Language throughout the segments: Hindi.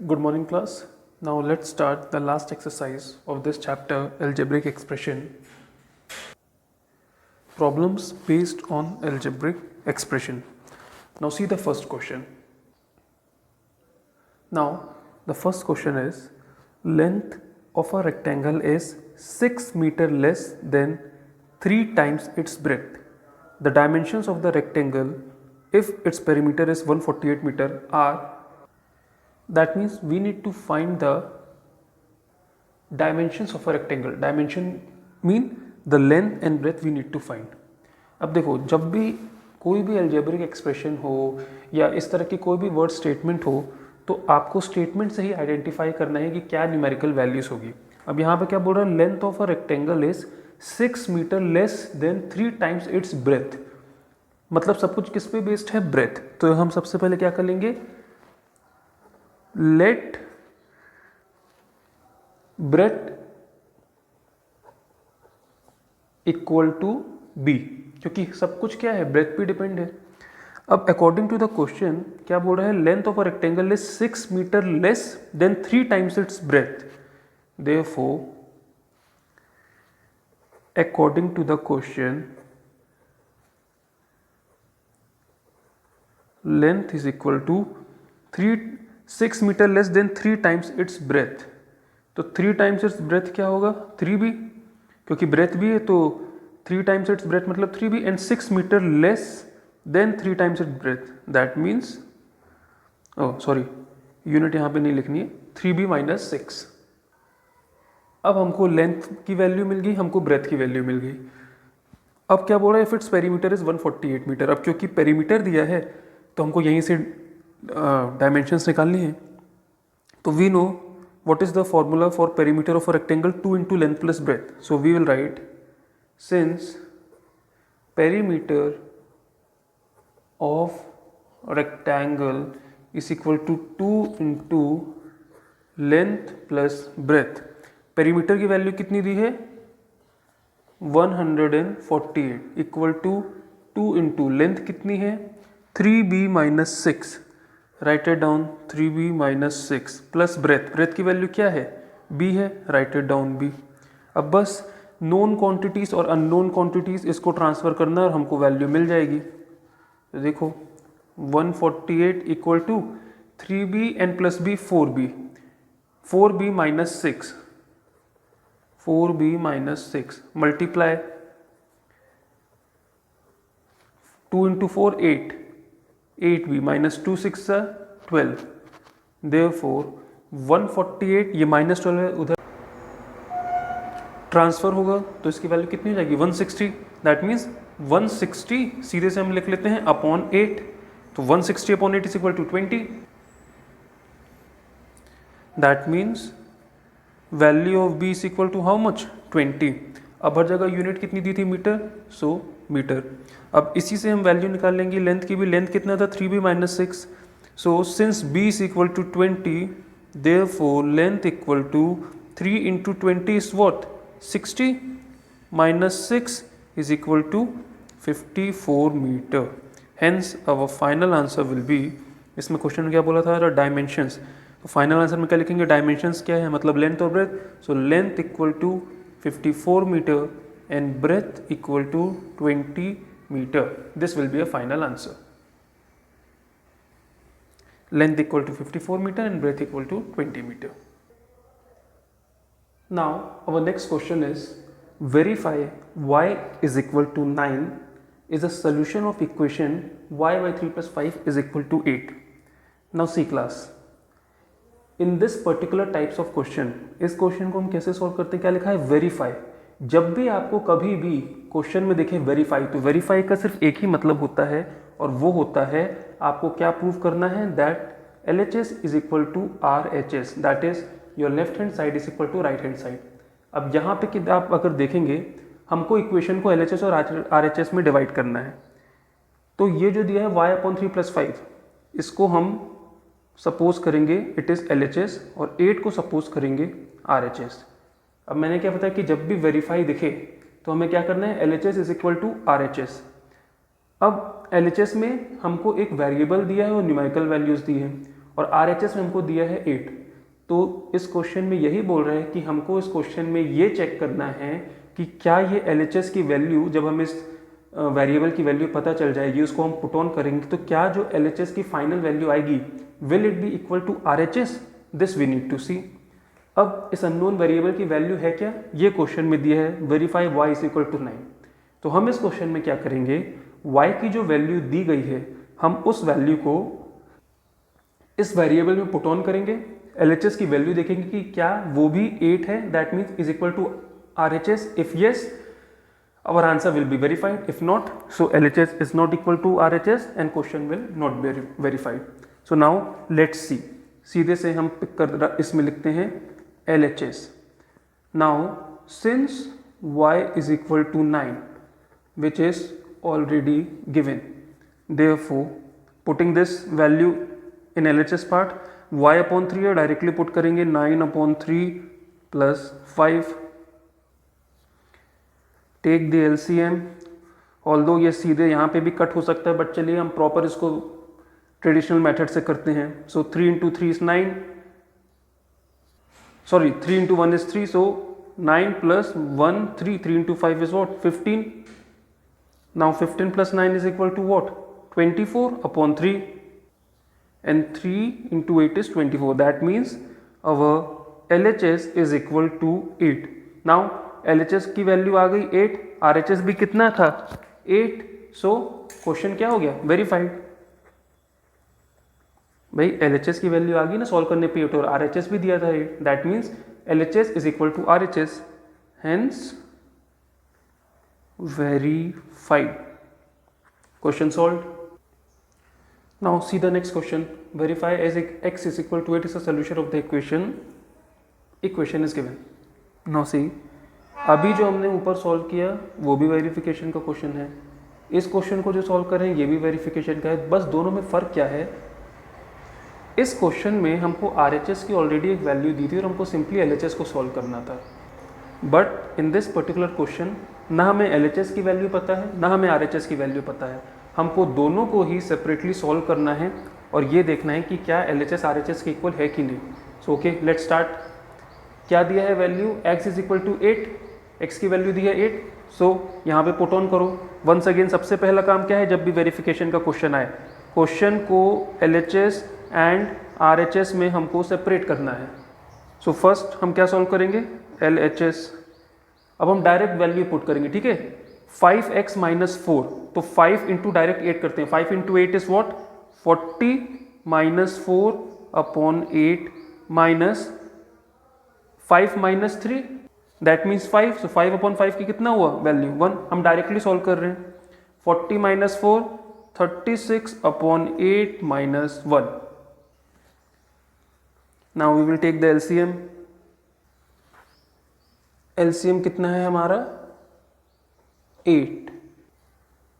Good morning, class. Now let's start the last exercise of this chapter, algebraic expression. Problems based on algebraic expression. Now see the first question. Now the first question is, length of a rectangle is 6 meter less than 3 times its breadth. The dimensions of the rectangle, if its perimeter is 148 meter, are. That means we need to find the dimensions of a rectangle. Dimension mean the length and breadth we need to find. अब देखो, जब भी कोई भी algebraic expression हो या इस तरह की कोई भी word statement हो, तो आपको statement से ही identify करना है कि क्या numerical values होगी. अब यहाँ पे क्या बोल रहा है, length of a rectangle is 6 meter less than 3 times its breadth. मतलब सब कुछ किस पे बेस्ड है, breadth. तो हम सबसे पहले क्या कर लेंगे, let breadth equal to b, क्योंकि सब कुछ क्या है, ब्रेथ पे डिपेंड है. अब अकॉर्डिंग टू द क्वेश्चन क्या बोल रहा है, length of a rectangle is 6 metre less than 3 times its breadth. Therefore according to the question length is equal to 6 metre less than 3 times its breadth. तो 3 टाइम्स इट्स ब्रेथ क्या होगा, 3b, क्योंकि ब्रेथ भी है तो 3 टाइम्स इट्स ब्रेथ मतलब 3b, and 6 metre less than 3 times its breadth. That means, oh sorry, unit यहाँ पे नहीं लिखनी है, 3b माइनस 6. अब हमको लेंथ की वैल्यू मिल गई, हमको ब्रेथ की वैल्यू मिल गई. अब क्या बोल रहा है, if its perimeter is 148 metre. अब क्योंकि पेरीमीटर दिया है तो हमको यहीं से डायमेंशंस निकालनी है. तो we know what is the formula for perimeter of a rectangle, 2 into length plus breadth. So we will write, since perimeter of rectangle is equal to 2 into length plus breadth. perimeter की वैल्यू कितनी दी है, 148 इक्वल टू 2 into लेंथ कितनी है, 3b minus 6. Write it down, 3b minus 6 plus breadth. Breadth की वैल्यू क्या है, b है, राइट इट डाउन b. अब बस नोन क्वांटिटीज और अननोन क्वांटिटीज इसको ट्रांसफर करना और हमको वैल्यू मिल जाएगी. तो देखो 148 equal to 3b and plus b 4b, 4b minus 6, 4b minus 6 multiply 2 into 4 8, 8b minus 2 6 12. Therefore 148, ये माइनस 12 है, उधर ट्रांसफर होगा तो इसकी वैल्यू कितनी हो जाएगी, 160. दैट मीन्स 160 सीधे से हम लिख लेते हैं अपॉन 8. तो 160 upon 8 is equal to 20. That means value of b is equal to how much, 20. अब हर जगह यूनिट कितनी दी थी, मीटर, सो मीटर. अब इसी से हम वैल्यू निकाल लेंगे लेंथ की भी. लेंथ कितना था, 3b minus 6. So since b is equal to 20, therefore length equal to 3 into 20 is what, 60 minus 6 is equal to 54 metre. Hence our final answer will be, इसमें क्वेश्चन क्या बोला था, डायमेंशंस. तो फाइनल आंसर में क्या लिखेंगे, डायमेंशंस क्या है, मतलब लेंथ और breadth. So length equal to 54 metre and breadth equal to 20 meter. This will be a final answer. Length equal to 54 meter and breadth equal to 20 meter. Now our next question is, verify y is equal to 9 is a solution of equation y by 3 plus 5 is equal to 8. Now see class, in this particular types of question, इस क्वेश्चन को हम कैसे सॉल्व करते हैं, क्या लिखा है, वेरीफाई. जब भी आपको कभी भी क्वेश्चन में देखें वेरीफाई, तो वेरीफाई का सिर्फ एक ही मतलब होता है, और वो होता है आपको क्या प्रूव करना है, that LHS is equal to RHS, that is your left hand side is equal to right hand side. अब यहाँ पे कि आप अगर देखेंगे, हमको इक्वेशन को LHS और RHS में डिवाइड करना है. तो ये जो दिया है y अपॉन 3 प्लस 5, इसको हम सपोज करेंगे इट इज़ LHS, और 8 को सपोज करेंगे RHS. अब मैंने क्या बताया कि जब भी वेरीफाई दिखे तो हमें क्या करना है, LHS is equal to RHS. अब LHS में हमको एक वेरिएबल दिया है और न्यूमेरिकल वैल्यूज दी है, और RHS में हमको दिया है 8। तो इस क्वेश्चन में यही बोल रहे हैं कि हमको इस क्वेश्चन में ये चेक करना है कि क्या ये LHS की वैल्यू, जब हम इस वेरिएबल की वैल्यू पता चल जाएगी, उसको हम पुट ऑन करेंगे, तो क्या जो LHS की फाइनल वैल्यू आएगी will it be equal to RHS? This we need to see. अब इस अननोन वेरिएबल की वैल्यू है क्या, ये क्वेश्चन में दिया है, verify y is equal to 9। तो हम इस क्वेश्चन में क्या करेंगे, y की जो वैल्यू दी गई है हम उस वैल्यू को इस वेरिएबल में पुट ऑन करेंगे, LHS की वैल्यू देखेंगे कि क्या वो भी 8 है, that means is equal to RHS। If yes, our answer will be verified. If not, so LHS is not equal to RHS and question will not be verified. So now let's see. सीधे से हम पिक कर इसमें लिखते हैं LHS. Now since y is equal to 9 which is already given, therefore putting this value in LHS part, y upon 3 है, डायरेक्टली पुट करेंगे 9 upon 3 plus 5. Take the LCM, although ये सीधे यहाँ पे भी कट हो सकता है, बट चलिए हम प्रॉपर इसको ट्रेडिशनल मेथड से करते हैं। सो 3 into 3 is 9, sorry 3 into 1 is 3, so 9 plus 1 3, 3 into 5 is what, 15. Now 15 plus 9 is equal to what, 24 upon 3, and 3 into 8 is 24. That means our LHS is equal to 8. Now LHS की वैल्यू आ गई 8, RHS भी कितना था 8, सो क्वेश्चन क्या हो गया, वेरीफाइड। भाई LHS की वैल्यू आ गई ना सॉल्व करने पे 8 और RHS भी दिया था 8, that means LHS is equal to RHS, hence verified. Question solved. Now see the next question, verify as x is equal to 8 is a solution of the equation is given. Now see, अभी जो हमने ऊपर सॉल्व किया वो भी वेरिफिकेशन का क्वेश्चन है, इस क्वेश्चन को जो सॉल्व कर रहे हैं ये भी वेरिफिकेशन का है, बस दोनों में फ़र्क क्या है, इस क्वेश्चन में हमको RHS की ऑलरेडी एक वैल्यू दी थी और हमको सिंपली LHS को सॉल्व करना था, but in this particular question ना हमें LHS की वैल्यू पता है ना हमें RHS की वैल्यू पता है, हमको दोनों को ही सेपरेटली सॉल्व करना है और ये देखना है कि क्या LHS RHS के इक्वल है कि नहीं। So okay, let's start. क्या दिया है value, x is equal to 8, x की वैल्यू दी है 8, सो यहाँ पे पुट ऑन करो। वंस अगेन सबसे पहला काम क्या है, जब भी वेरिफिकेशन का क्वेश्चन आए, क्वेश्चन को LHS एंड RHS में हमको सेपरेट करना है। सो फर्स्ट हम क्या सॉल्व करेंगे, LHS। अब हम डायरेक्ट वैल्यू पुट करेंगे, ठीक है, 5x माइनस 4, तो 5 इंटू डायरेक्ट 8 करते हैं, 5 into 8 is what, 40 minus 4 upon 8 minus 5 minus 3, that means 5, so 5 upon 5 की कितना हुआ वैल्यू 1, हम डायरेक्टली सॉल्व कर रहे हैं। 40 minus 4, 36 upon 8 minus 1। Now we will take the LCM। LCM कितना है हमारा 8,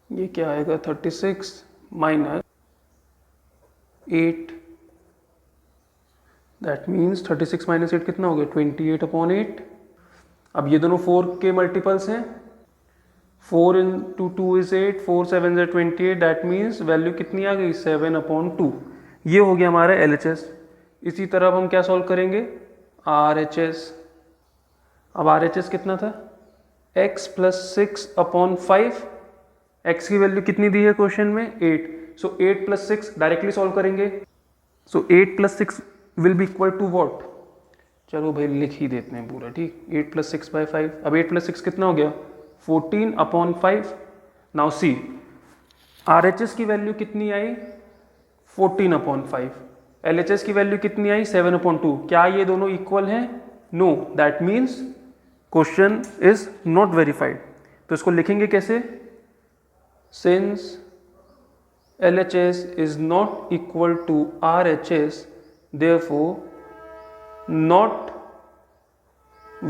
ये क्या आएगा 36 माइनस 8, दैट मीन्स 36 माइनस 8 कितना हो गया 28 अपॉन 8। अब ये दोनों 4 के मल्टीपल्स हैं, 4 into 2 is 8, 4 7 is 28, that means value कितनी आ गई 7 अपॉन 2। ये हो गया हमारा LHS। इसी तरह अब हम क्या सॉल्व करेंगे, RHS। अब RHS कितना था, x प्लस 6 अपॉन 5, x की वैल्यू कितनी दी है क्वेश्चन में 8, सो 8 प्लस 6 डायरेक्टली सॉल्व करेंगे, so 8 plus 6 will be equal to what, चलो भाई लिख ही देते हैं पूरा, ठीक, 8 प्लस 6 बाई 5। अब 8 प्लस 6 कितना हो गया 14 अपॉन 5। नाउ सी, RHS की वैल्यू कितनी आई 14 अपॉन 5, LHS की वैल्यू कितनी आई 7 अपॉन 2, क्या ये दोनों इक्वल हैं, no, that means question is not verified. तो इसको लिखेंगे कैसे, since LHS is not equal to RHS, therefore not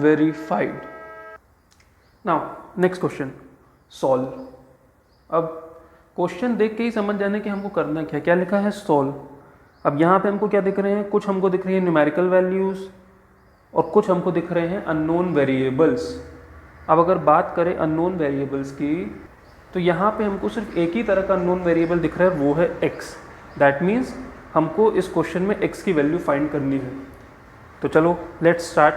verified. Now next question, solve। अब क्वेश्चन देख के ही समझ जाने कि हमको करना क्या, क्या लिखा है solve। अब यहाँ पे हमको क्या दिख रहे हैं, कुछ हमको दिख रही है न्यूमेरिकल वैल्यूज़ और कुछ हमको दिख रहे हैं अननोन वेरिएबल्स। अब अगर बात करें अननोन वेरिएबल्स की, तो यहाँ पे हमको सिर्फ एक ही तरह का अननोन वेरिएबल दिख रहा है, वो है x। दैट मीन्स हमको इस क्वेश्चन में x की वैल्यू फाइंड करनी है। तो चलो लेट्स स्टार्ट,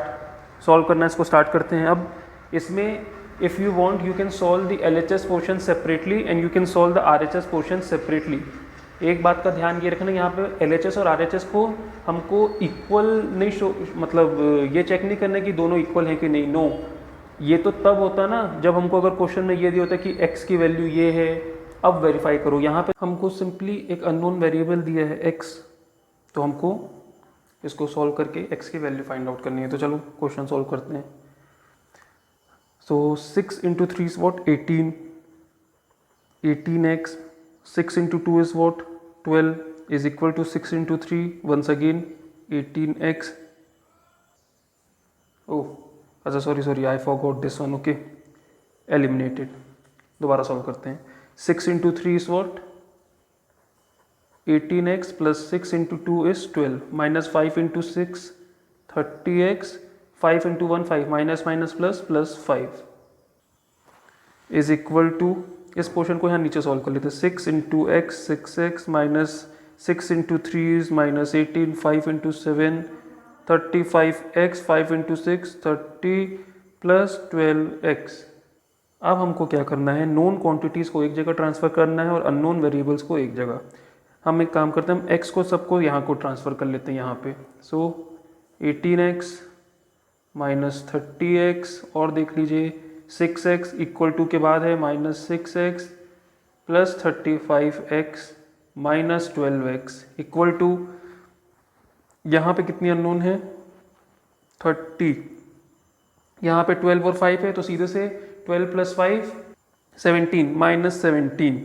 सॉल्व करना इसको स्टार्ट करते हैं। अब इसमें if you want you can solve the LHS portion separately and you can solve the RHS portion separately. एक बात का ध्यान ये रखना, यहाँ पे LHS और RHS को हमको इक्वल नहीं मतलब ये चेक नहीं करना कि दोनों इक्वल हैं कि नहीं। नो, ये तो तब होता ना जब हमको अगर क्वेश्चन में ये दिया होता कि x की वैल्यू ये है, अब वेरीफाई करो। यहाँ पे हमको सिंपली एक अननोन वेरिएबल दिया है x, तो हमको इसको सॉल्व करके x की वैल्यू फाइंड आउट करनी है। तो चलो क्वेश्चन सॉल्व करते हैं। So 6 into 3 is what? 18. 18x. 6 into 2 is what? 12 is equal to 6 into 3. Once again 18x. Oh, sorry, I forgot this one. Okay, eliminated. दोबारा सॉल्व करते हैं। 6 into 3 is what? 18x plus 6 into 2 is 12 minus 5 into 6 30x 5 into 1 5 minus minus plus plus 5 is equal to, इस पोर्शन को यहाँ नीचे सॉल्व कर लेते हैं। 6 into x 6x minus 6 into 3 is minus 18 5 into 7 35x 5 into 6 30 plus 12x। अब हमको क्या करना है, नोन क्वांटिटीज़ को एक जगह ट्रांसफ़र करना है और अननोन वेरिएबल्स को एक जगह। हम एक काम करते हैं, हम x को सबको यहाँ को ट्रांसफ़र कर लेते हैं यहाँ पे। सो 18x माइनस 30x और देख लीजिए 6x इक्वल टू के बाद है minus 6x plus 35x minus 12x equal to, यहाँ पे कितनी अननोन है 30, यहाँ पे 12 और 5 है, तो सीधे से 12 प्लस 5 17 माइनस 17।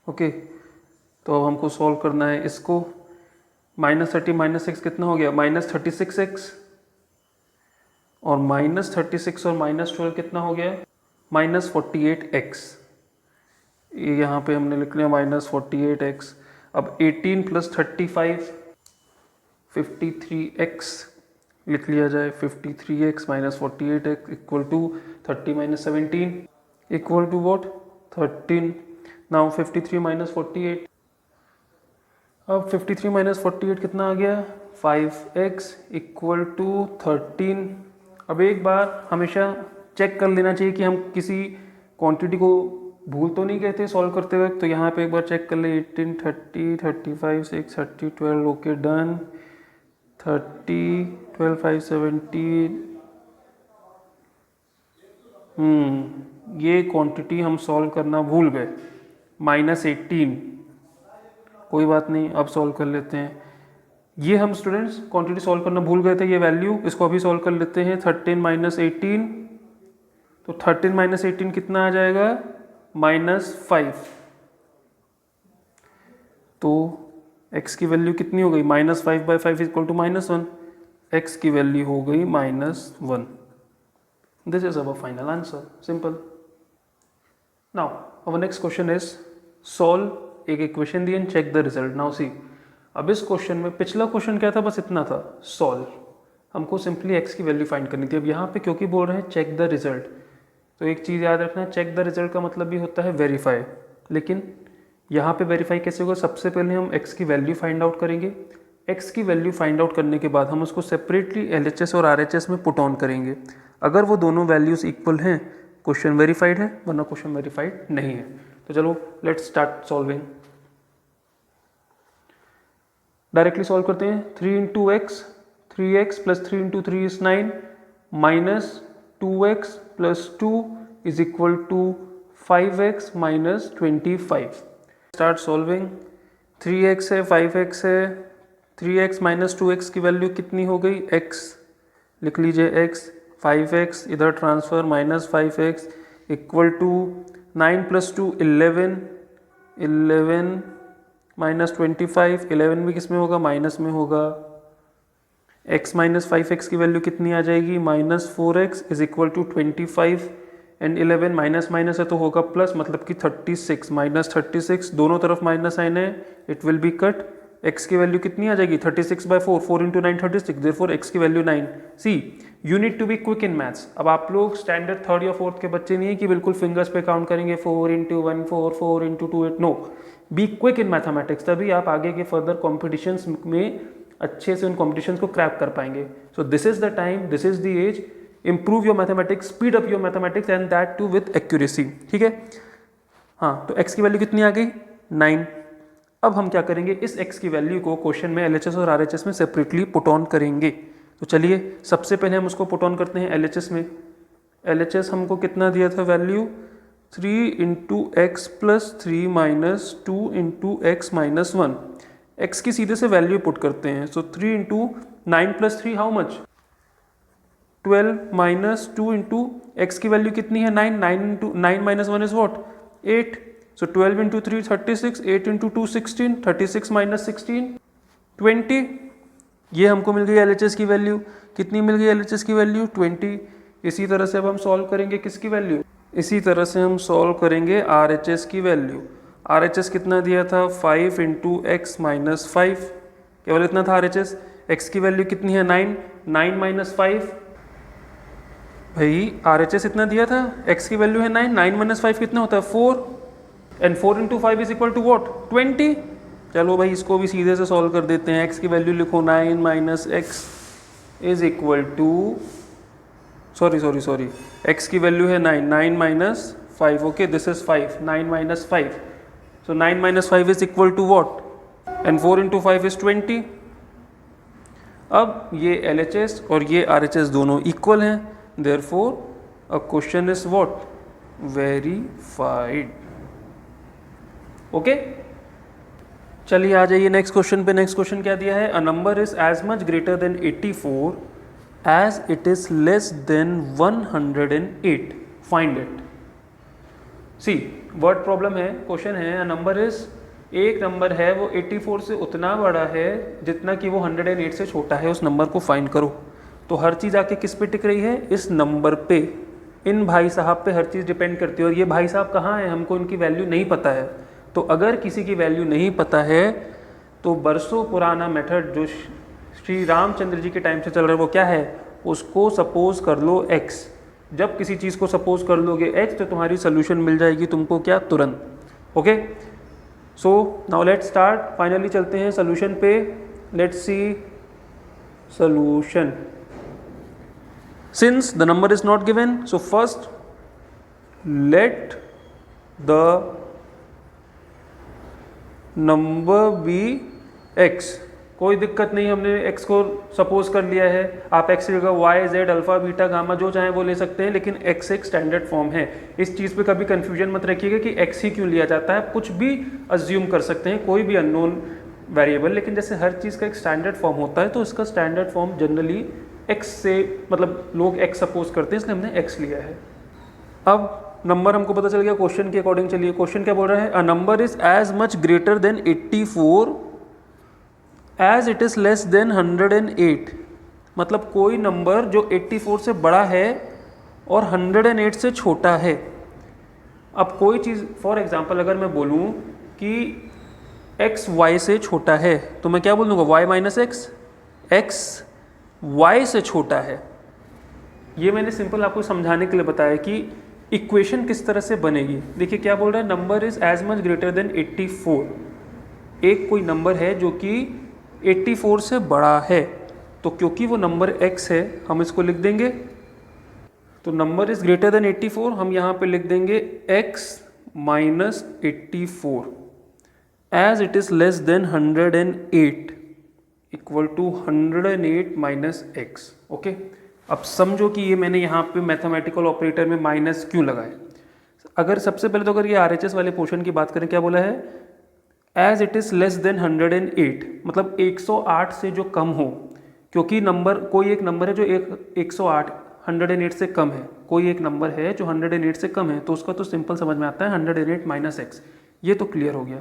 ओके, तो अब हमको सॉल्व करना है इसको। माइनस 30 माइनस 6 कितना हो गया, माइनस 36x, और माइनस 36 और माइनस 12 कितना हो गया, माइनस 48x। यहाँ पे हमने लिख लिया माइनस 48x। अब 18 प्लस 35 53x लिख लिया जाए। 53x minus 48x equal to 30 minus 17 equal to what 13। Now 53 minus 48, अब 53 माइनस 48 कितना आ गया 5x इक्वल टू 13। अब एक बार हमेशा चेक कर लेना चाहिए कि हम किसी क्वांटिटी को भूल तो नहीं गए थे सॉल्व करते वक्त। तो यहाँ पे एक बार चेक कर ले, 18 30 35 6 30 12 ओके डन। 30 12 5 17, ये क्वांटिटी हम सॉल्व करना भूल गए, माइनस 18। कोई बात नहीं, अब सॉल्व कर लेते हैं। ये हम स्टूडेंट्स क्वांटिटी सॉल्व करना भूल गए थे, ये वैल्यू, इसको अभी सॉल्व कर लेते हैं। 13 माइनस 18, तो 13 माइनस 18 कितना आ जाएगा माइनस 5। तो x की वैल्यू कितनी हो गई, minus 5 by 5 equal to minus 1। x की वैल्यू हो गई minus 1। This is our final answer, simple. Now our next question is solve एक इक्वेशन दी and check the result. Now see, अब इस क्वेश्चन में पिछला क्वेश्चन क्या था, बस इतना था, सॉल्व। हमको सिंपली x की वैल्यू फाइंड करनी थी। अब यहाँ पे क्योंकि बोल रहे हैं चेक द रिजल्ट, तो एक चीज़ याद रखना, चेक द रिजल्ट का मतलब भी होता है वेरीफाई। लेकिन यहाँ पे वेरीफाई कैसे होगा, सबसे पहले हम x की वैल्यू फाइंड आउट करेंगे। x की वैल्यू फाइंड आउट करने के बाद हम उसको सेपरेटली LHS और RHS में पुट ऑन करेंगे। अगर वो दोनों वैल्यूज़ इक्वल हैं, क्वेश्चन वेरीफाइड है, वरना क्वेश्चन वेरीफाइड नहीं है। तो चलो let's start solving. Directly solve करते हैं। 3 into x, 3x plus 3 into 3 is 9 minus 2x plus 2 is equal to 5x minus 25। Start solving. 3x है, 5x है, 3x माइनस 2x की वैल्यू कितनी हो गई, x लिख लीजिए x, 5x इधर transfer minus 5x equal to 9 plus 2 11, 11 minus 25, 11 भी किस में होगा, माइनस में होगा। x माइनस 5x की वैल्यू कितनी आ जाएगी, minus 4x is equal to 25 and 11 minus minus है तो होगा प्लस, मतलब कि 36 माइनस 36, दोनों तरफ माइनस साइन है, it will be cut. x की वैल्यू कितनी आ जाएगी 36 बाई 4, 4 इंटू 9 36, देयरफॉर x की value 9। See you need to be quick in maths. अब आप लोग स्टैंडर्ड 3rd या 4th के बच्चे नहीं है कि बिल्कुल फिंगर्स पे काउंट करेंगे 4 into 1 4, 4 into 2 8, no. Be quick in mathematics, तभी आप आगे के फर्दर कॉम्पिटिशन्स में अच्छे से उन कॉम्पिटिशन्स को क्रैक कर पाएंगे. So this is the time, this is the age. Improve your mathematics, speed up your mathematics and that too with accuracy. ठीक है. हाँ, तो x की वैल्यू कितनी आ गई? 9. अब हम क्या करेंगे, इस x की वैल्यू को क्वेश्चन में LHS और RHS में सेपरेटली पुट ऑन करेंगे. तो चलिए सबसे पहले हम उसको पुट ऑन करते हैं LHS में. LHS हमको कितना दिया था value? 3 into x plus 3 minus 2 into x minus 1. X की सीधे से वैल्यू पुट करते हैं. सो 3 into 9 plus 3 how much? 12 minus 2 into x की वैल्यू कितनी है? 9. 9 minus 1 is what? 8. So 12 into 3 36, 8 into 2 16, 36 minus 16 20. ये हमको मिल गई LHS की वैल्यू. कितनी मिल गई LHS की वैल्यू? 20. इसी तरह से अब हम सॉल्व करेंगे किसकी वैल्यू? इसी तरह से हम सॉल्व करेंगे RHS की वैल्यू. RHS कितना दिया था? 5 इंटू एक्स माइनस 5. केवल इतना था RHS. x की वैल्यू कितनी है? 9. 9 माइनस 5. भाई RHS इतना दिया था, x की वैल्यू है 9. 9 माइनस 5 कितना होता है? 4. And 4 into 5 is equal to what? 20. चलो भाई इसको भी सीधे से सॉल्व कर देते हैं. x की वैल्यू लिखो 9 minus x is equal to sorry x की वैल्यू है 9. 9 minus 5. Okay, this is 5. 9 minus 5. So 9 minus 5 is equal to what? And 4 into 5 is 20. अब ये LHS और ये RHS दोनों इक्वल हैं. Therefore a question is what? Verified. Okay, चलिए आ जाइए नेक्स्ट क्वेश्चन पे. नेक्स्ट क्वेश्चन क्या दिया है? A number is as much greater than 84 as it is less than 108. Find it. See, word problem है. क्वेश्चन है अ नंबर इज, एक नंबर है वो 84 से उतना बड़ा है जितना कि वो 108 से छोटा है. उस नंबर को फाइंड करो. तो हर चीज़ आके किस पे टिक रही है? इस नंबर पे. इन भाई साहब पे हर चीज़ डिपेंड करती है. और ये भाई साहब कहाँ हैं? हमको इनकी वैल्यू नहीं पता है. तो अगर किसी की वैल्यू नहीं पता है तो बरसों पुराना मेथड जो श्री रामचंद्र जी के टाइम से चल रहा है वो क्या है? उसको सपोज कर लो x. जब किसी चीज़ को सपोज कर लोगे x तो तुम्हारी सोल्यूशन मिल जाएगी तुमको क्या? तुरंत. Okay, so now let's start. Finally चलते हैं सोल्यूशन पे. Let's see solution. Since the number is not given, so first let the number be x. कोई दिक्कत नहीं, हमने x को सपोज कर लिया है. आप x की जगह y, z, alpha, beta, gamma जो चाहें वो ले सकते हैं, लेकिन x एक स्टैंडर्ड फॉर्म है. इस चीज़ पे कभी कंफ्यूजन मत रखिएगा कि x ही क्यों लिया जाता है. कुछ भी अज्यूम कर सकते हैं, कोई भी अननोन वेरिएबल, लेकिन जैसे हर चीज़ का एक स्टैंडर्ड फॉर्म होता है तो इसका स्टैंडर्ड फॉर्म जनरली x से, मतलब लोग x सपोज करते हैं, इसलिए हमने x लिया है. अब नंबर हमको पता चल गया क्वेश्चन के अकॉर्डिंग. चलिए क्वेश्चन क्या बोल रहा है? A number is as much greater than 84 as it is less than 108. मतलब कोई नंबर जो 84 से बड़ा है और 108 से छोटा है. अब कोई चीज़, फॉर एग्जांपल अगर मैं बोलूँ कि x y से छोटा है तो मैं क्या बोल दूँगा? y minus x. x y से छोटा है. ये मैंने सिंपल आपको समझाने के लिए बताया कि इक्वेशन किस तरह से बनेगी. देखिए क्या बोल रहा है? Number is as much greater than 84. एक कोई नंबर है जो कि 84 से बड़ा है, तो क्योंकि वो नंबर x है हम इसको लिख देंगे. तो नंबर इज ग्रेटर देन 84, हम यहाँ पे लिख देंगे x minus 84 as it is less than 108 equal to 108 minus x. Okay, अब समझो कि ये मैंने यहाँ पे मैथमेटिकल ऑपरेटर में माइनस क्यों लगाए. अगर सबसे पहले तो अगर ये RHS वाले पोर्शन की बात करें, क्या बोला है? As it is less than 108, मतलब 108 से जो कम हो. क्योंकि नंबर, कोई एक नंबर है जो 108 108 से कम है. कोई एक नंबर है जो 108 से कम है, तो उसका तो सिंपल समझ में आता है 108 माइनस एक्स. ये तो क्लियर हो गया.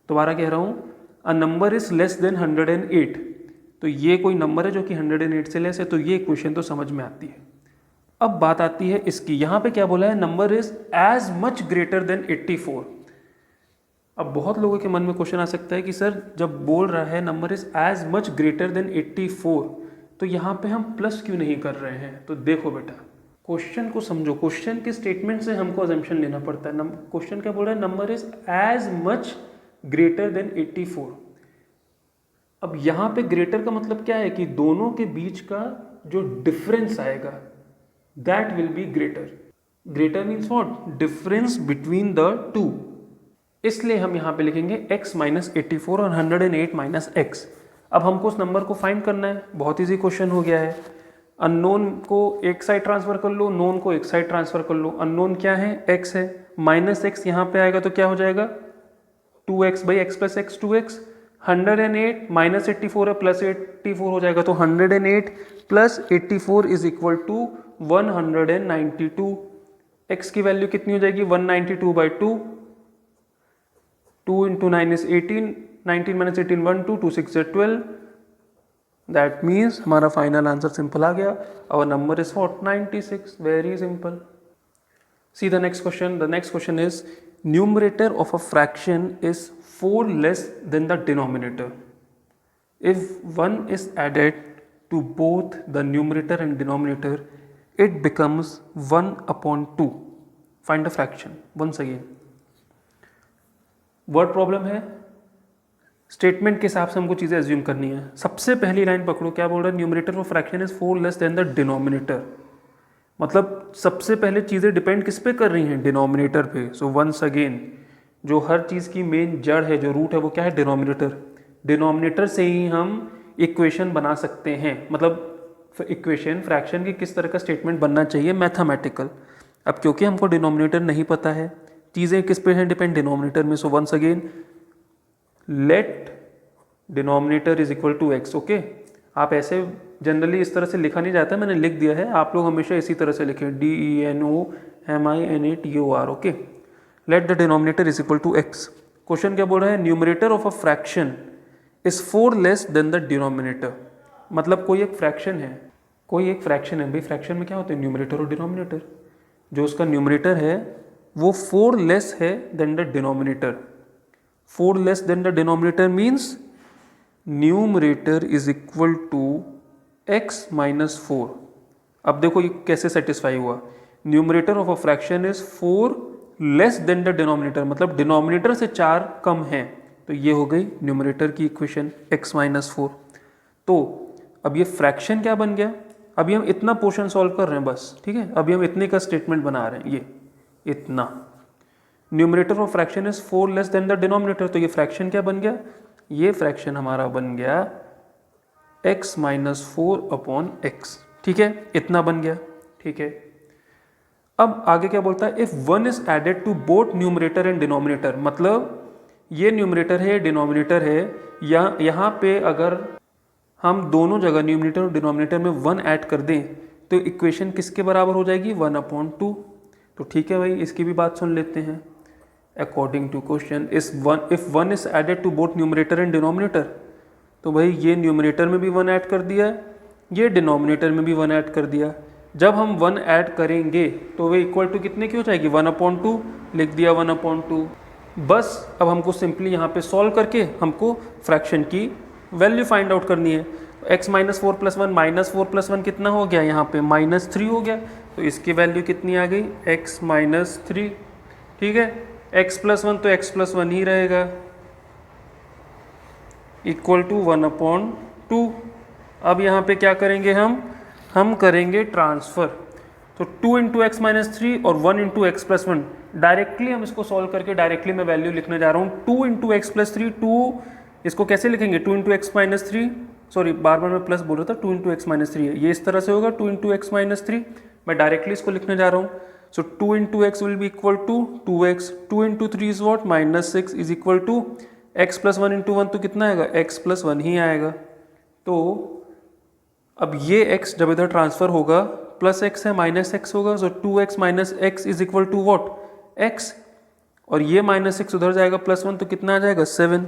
दोबारा कह रहा हूँ, अ नंबर इज लेस देन 108. तो ये कोई नंबर है जो कि 108 से लेस है, तो ये इक्वेशन तो समझ में आती है. अब बात आती है इसकी. यहाँ पे क्या बोला है? Number is as much greater than 84. अब बहुत लोगों के मन में क्वेश्चन आ सकता है कि सर जब बोल रहा है number is as much greater than 84 तो यहाँ पे हम प्लस क्यों नहीं कर रहे हैं? तो देखो बेटा, क्वेश्चन को समझो. क्वेश्चन के स्टेटमेंट से हमको अजम्पशन लेना पड़ता है. क्वेश्चन क्या बोल रहा है? Number is as much greater than 84। अब यहाँ पे ग्रेटर का मतलब क्या है कि दोनों के बीच का जो डिफरेंस आएगा that will be greater. Greater means what? Difference between the two. इसलिए हम यहाँ पे लिखेंगे x माइनस 84 और 108 माइनस x। अब हमको उस नंबर को फाइंड करना है। बहुत इजी क्वेश्चन हो गया है। अननोन को एक साइड ट्रांसफर कर लो, नोन को एक साइड ट्रांसफर कर लो। अननोन क्या है? x है, माइनस x यहाँ पे आएगा तो क्या हो जाएगा? 2x by x plus x 2x। 108 minus 84 है प्लस 84 हो जाएगा तो 108 plus 84 is equal to 192। x की वैल्यू कितनी हो जाएगी? 192 by 2। 2 into 9 is 18, 19 minus 18 1 2, 2 6 12। That means हमारा फाइनल आंसर सिंपल आ गया। Our number is what? 96। Very simple. See the next question. The next question is numerator of a fraction is 4 less than the denominator. If 1 is added to both the numerator and denominator, it becomes 1 upon 2. Find the fraction. Once again. Word problem है। स्टेटमेंट के हिसाब से हमको चीज़ें एज्यूम करनी है। सबसे पहली लाइन पकड़ो, क्या बोल रहा है? Numerator of fraction is 4 less than the denominator. मतलब सबसे पहले चीज़ें डिपेंड किस पे कर रही हैं? डिनोमिनेटर पे। सो वंस अगेन जो हर चीज़ की मेन जड़ है, जो रूट है, वो क्या है? डिनोमिनेटर। डिनोमिनेटर से ही हम इक्वेशन बना सकते हैं। मतलब इक्वेशन फ्रैक्शन की किस तरह का स्टेटमेंट बनना चाहिए? मैथमेटिकल। अब क्योंकि हमको डिनोमिनेटर नहीं पता है, चीज़ें किस पे हैं? डिपेंड डिनोमिनेटर में। So once again let denominator is equal to x. Okay, आप ऐसे जनरली इस तरह से लिखा नहीं जाता है, मैंने लिख दिया है। आप लोग हमेशा इसी तरह से लिखें, DENOMINATOR। Okay, let the denominator is equal to x. Question क्या बोल रहा है? Numerator of a fraction is 4 less than the denominator. मतलब कोई एक फ्रैक्शन है, कोई एक फ्रैक्शन है। भाई फ्रैक्शन में क्या होते हैं? न्यूमरेटर और डिनोमिनेटर। जो उसका न्यूमरेटर है वो 4 लेस है than the denominator. 4 less than the denominator means numerator is equal to x minus 4। अब देखो ये कैसे सेटिस्फाई हुआ। Numerator of a fraction is 4 less than the denominator, मतलब डिनोमिनेटर से 4 कम है। तो ये हो गई न्यूमरेटर की इक्वेशन x माइनस 4। तो अब ये फ्रैक्शन क्या बन गया? अभी हम इतना पोर्शन सॉल्व कर रहे हैं बस, ठीक है। अभी हम इतने का स्टेटमेंट बना रहे हैं, ये इतना। Numerator of fraction is 4 less than the denominator. तो ये फ्रैक्शन क्या बन गया? ये फ्रैक्शन हमारा बन गया x माइनस 4 अपॉन एक्स। ठीक है, इतना बन गया। ठीक है, अब आगे क्या बोलता है? If 1 is added to both numerator and denominator. मतलब ये न्यूमरेटर है, डिनोमिनेटर है, या यहाँ पे अगर हम दोनों जगह न्यूमरेटर और डिनोमिनेटर में 1 ऐड कर दें तो इक्वेशन किसके बराबर हो जाएगी? 1 अपॉन 2। तो ठीक है भाई, इसकी भी बात सुन लेते हैं। According to question if 1 is added to both numerator and denominator, तो भाई ये न्यूमरेटर में भी 1 ऐड कर दिया, ये डिनोमिनेटर में भी 1 ऐड कर दिया। जब हम 1 ऐड करेंगे तो वे इक्वल टू कितने की हो जाएगी? 1 अपॉन 2। लिख दिया 1 अपॉन 2। बस अब हमको सिंपली यहाँ पे सॉल्व करके हमको फ्रैक्शन की वैल्यू फाइंड आउट करनी है। x minus 4 plus 1, minus 4 plus 1 कितना हो गया? यहाँ पे माइनस 3 हो गया। तो इसकी वैल्यू कितनी आ गई? x minus 3। ठीक है, x प्लस 1 तो x प्लस 1 ही रहेगा, इक्वल टू 1 अपॉन 2। अब यहाँ पे क्या करेंगे? हम करेंगे ट्रांसफ़र। तो 2 इंटू एक्स माइनस 3 और 1 इंटू एक्स प्लस 1, डायरेक्टली हम इसको सॉल्व करके डायरेक्टली मैं वैल्यू लिखने जा रहा हूँ। 2 इंटू एक्स प्लस 3, 2 इसको कैसे लिखेंगे? 2 इंटू एक्स माइनस 3, सॉरी बार बार मैं प्लस बोल रहा था, 2 इंटू एक्स माइनस 3 है, ये इस तरह से होगा 2 इंटू एक्स माइनस 3। मैं डायरेक्टली इसको लिखने जा रहा हूँ। So 2 into x will be equal to 2x, 2 into 3 is what? Minus 6 is equal to x plus 1 into 1 तो कितना आएगा? x प्लस 1 ही आएगा। तो अब ये x जब इधर ट्रांसफर होगा प्लस x है, माइनस x होगा। So 2x minus x is equal to what? x। और ये माइनस 6 उधर जाएगा, प्लस 1 तो कितना आ जाएगा? 7।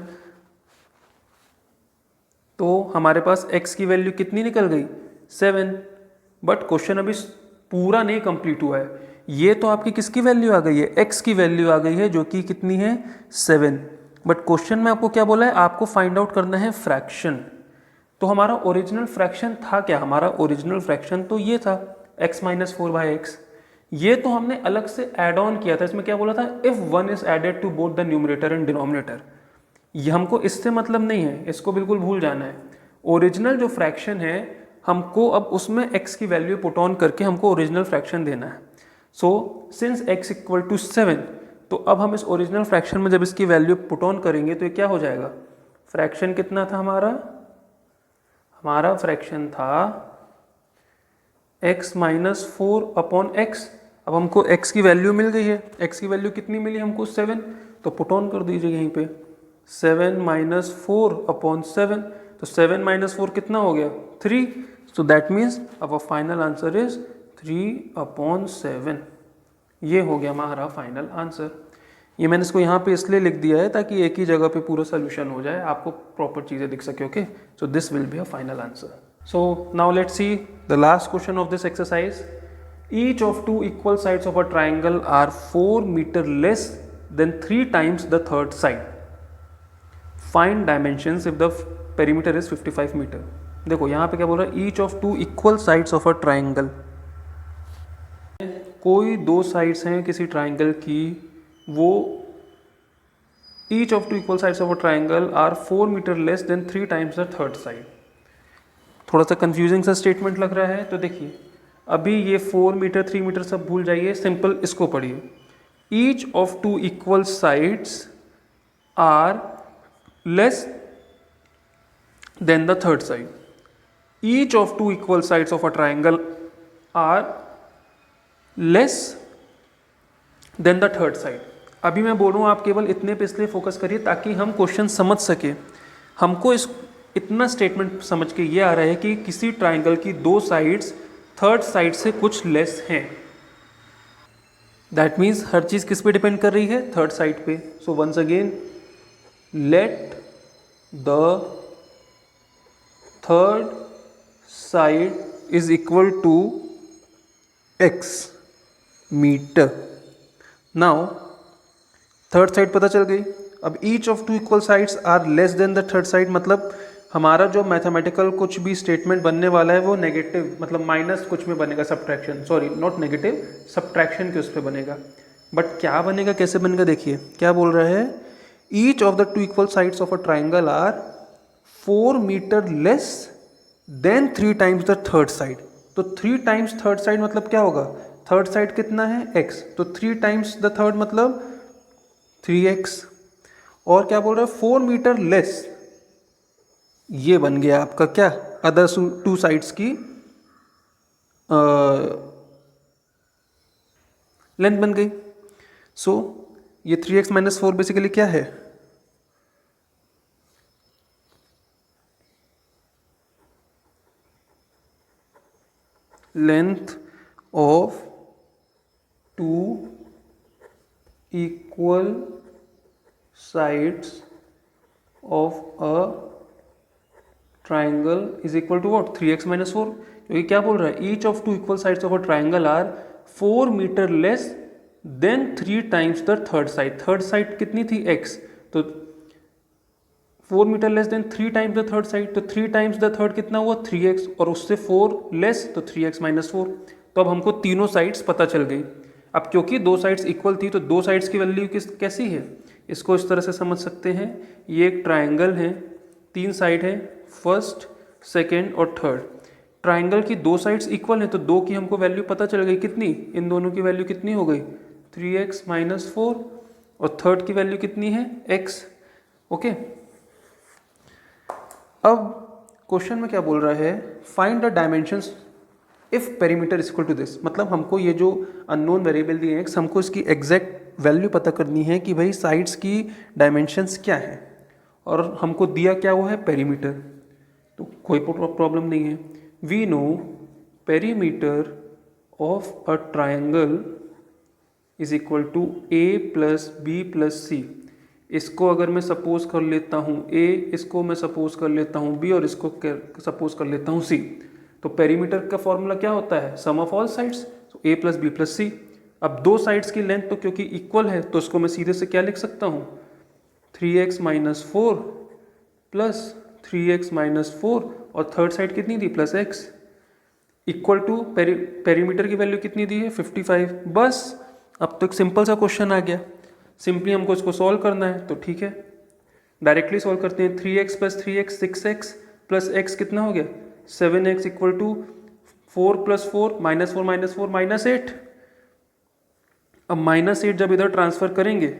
तो हमारे पास x की वैल्यू कितनी निकल गई? 7। बट क्वेश्चन अभी पूरा नहीं कंप्लीट हुआ है। ये तो आपकी किसकी वैल्यू आ गई है? x की वैल्यू आ गई है, जो कि कितनी है? 7। बट क्वेश्चन में आपको क्या बोला है? आपको फाइंड आउट करना है फ्रैक्शन। तो हमारा ओरिजिनल फ्रैक्शन था क्या? हमारा ओरिजिनल फ्रैक्शन तो ये था x माइनस 4 बाई एक्स। ये तो हमने अलग से एड ऑन किया था। इसमें क्या बोला था? If 1 is added to both the numerator and denominator. ये हमको इससे मतलब नहीं है, इसको बिल्कुल भूल जाना है। ओरिजिनल जो फ्रैक्शन है हमको अब उसमें x की वैल्यू पुट ऑन करके हमको ओरिजिनल फ्रैक्शन देना है। So since x equal to 7, तो अब हम इस ओरिजिनल फ्रैक्शन में जब इसकी वैल्यू पुट ऑन करेंगे तो ये क्या हो जाएगा, फ्रैक्शन कितना था हमारा फ्रैक्शन था x माइनस 4/x। अब हमको x की वैल्यू मिल गई है, x की वैल्यू कितनी मिली हमको 7, तो पुट ऑन कर दीजिए यहीं पे 7 माइनस 4/7, तो 7 माइनस 4 कितना हो गया 3, so that means our final answer is 3/7। ये हो गया हमारा फाइनल आंसर। ये मैंने इसको यहाँ पे इसलिए लिख दिया है ताकि एक ही जगह पे पूरा सोल्यूशन हो जाए, आपको प्रॉपर चीज़ें दिख सके। Okay, so this will be a final answer. So now let's see the last question of this exercise. Each of two equal sides of a triangle are 4 meter less than 3 times the third side. Find dimensions if the perimeter is 55 meter. देखो यहाँ पे क्या बोल रहा है, each of two equal sides of a triangle. कोई दो साइड्स हैं किसी ट्राइंगल की, वो each of two equal sides of a triangle are 4 meter less than 3 times the third side. थोड़ा सा कंफ्यूजिंग सा स्टेटमेंट लग रहा है, तो देखिए अभी ये 4 मीटर 3 मीटर सब भूल जाइए, सिंपल इसको पढ़िए। Each of two equal sides are less than the third side. Each of two equal sides of a triangle are less than the third side. अभी मैं बोल रहा हूँ आप केवल इतने पे इसलिए फोकस करिए ताकि हम क्वेश्चन समझ सके। हमको इस इतना स्टेटमेंट समझ के ये आ रहा है कि किसी ट्राइंगल की दो साइड्स थर्ड साइड से कुछ लेस हैं। दैट मीन्स हर चीज़ किस पे डिपेंड कर रही है, थर्ड साइड पे। So once again let the third side is equal to x meter. Now third side पता चल गई। अब each of two equal sides are less than the third side, मतलब हमारा जो मैथमेटिकल कुछ भी स्टेटमेंट बनने वाला है वो नेगेटिव, मतलब माइनस कुछ में बनेगा, subtraction, sorry not negative, subtraction के उस पर बनेगा। बट क्या बनेगा, कैसे बनेगा, देखिए क्या बोल रहा है, each of the two equal sides of a triangle are 4 meter less than 3 times the third side. तो 3 टाइम्स थर्ड साइड मतलब क्या होगा, थर्ड साइड कितना है x, तो 3 टाइम्स द थर्ड मतलब 3x। और क्या बोल रहा है, 4 मीटर लेस, ये बन गया आपका क्या, अदर टू साइड्स की लेंथ बन गई। सो ये 3x माइनस 4 बेसिकली क्या है, length of two equal sides of a triangle is equal to what, 3x minus 4। क्योंकि क्या बोल रहा है, each of two equal sides of a triangle are 4 meter less than 3 times the third side. Third side कितनी थी x, तो 4 meter less than 3 times the third side, तो 3 टाइम्स द थर्ड कितना हुआ 3x, और उससे 4 लेस तो 3x माइनस 4। तो अब हमको तीनों साइड्स पता चल गई। अब क्योंकि दो साइड्स इक्वल थी तो दो साइड्स की वैल्यू कैसी है, इसको इस तरह से समझ सकते हैं, ये एक ट्राइंगल है, 3 साइड है, फर्स्ट सेकेंड और थर्ड। ट्राइंगल की दो साइड्स इक्वल हैं तो दो की हमको वैल्यू पता चल गई, कितनी, इन दोनों की वैल्यू कितनी हो गई 3x माइनस 4, और थर्ड की वैल्यू कितनी है x। ओके, अब क्वेश्चन में क्या बोल रहा है, find the dimensions if perimeter is equal to this. मतलब हमको ये जो अननोन वेरिएबल दिए हैं x, हमको इसकी एग्जैक्ट वैल्यू पता करनी है कि भाई साइड्स की डायमेंशंस क्या है, और हमको दिया क्या हुआ है, पेरीमीटर, तो कोई प्रॉब्लम नहीं है। We know perimeter of a triangle is equal to a plus B plus C. इसको अगर मैं सपोज कर लेता हूँ a, इसको मैं सपोज कर लेता हूँ b, और इसको सपोज कर लेता हूँ c, तो पेरीमीटर का फॉर्मूला क्या होता है, सम ऑफ ऑल साइड्स, तो a प्लस बी प्लस सी। अब दो साइड्स की लेंथ तो क्योंकि इक्वल है तो इसको मैं सीधे से क्या लिख सकता हूँ, 3x minus 4 plus 3x minus 4, और थर्ड साइड कितनी थी plus x, equal to perimeter की वैल्यू कितनी दी है 55। बस अब तो एक सिंपल सा क्वेश्चन आ गया, सिंपली हमको इसको सॉल्व करना है, तो ठीक है डायरेक्टली सॉल्व करते हैं, 3x plus 3x 6x plus x कितना हो गया 7x equal to 4 plus 4 minus 4 minus 4 minus 8। अब माइनस 8 जब इधर ट्रांसफर करेंगे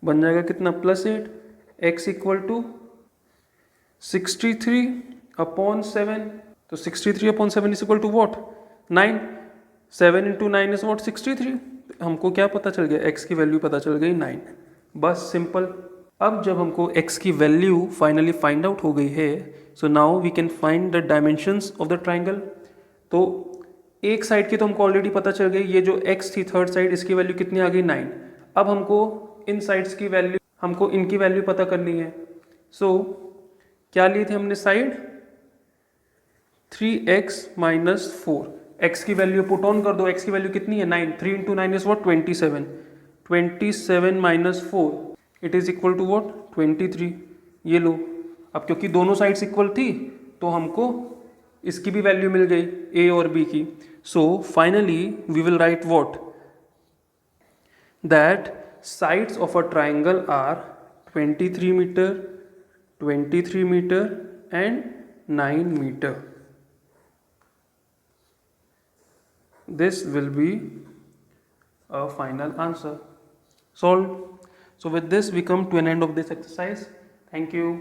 बन जाएगा कितना +8, x इक्वल टू 63 अपॉन 7। तो 63 upon 7 is equal to what 9। 7 into 9 is what 63। हमको क्या पता चल गया, x की वैल्यू पता चल गई 9। बस सिंपल। अब जब हमको x की वैल्यू फाइनली फाइंड आउट हो गई है, so now we can find the dimensions of the triangle. तो एक साइड की तो हमको ऑलरेडी पता चल गई, ये जो x थी थर्ड साइड इसकी वैल्यू कितनी आ गई 9। अब हमको इन साइड्स की वैल्यू, हमको इनकी वैल्यू पता करनी है। सो क्या लिए थे हमने साइड 3x माइनस 4, x की वैल्यू पुट ऑन कर दो, x की वैल्यू कितनी है 9, 3 into 9 is what 27, 27 minus 4 it is equal to what 23। ये लो, अब क्योंकि दोनों साइड्स इक्वल थी तो हमको इसकी भी वैल्यू मिल गई a और b की। So finally we will write what that sides of a triangle are 23 meter, 23 meter and 9 meter. This will be a final answer. Solved. So with this we come to an end of this exercise. Thank you.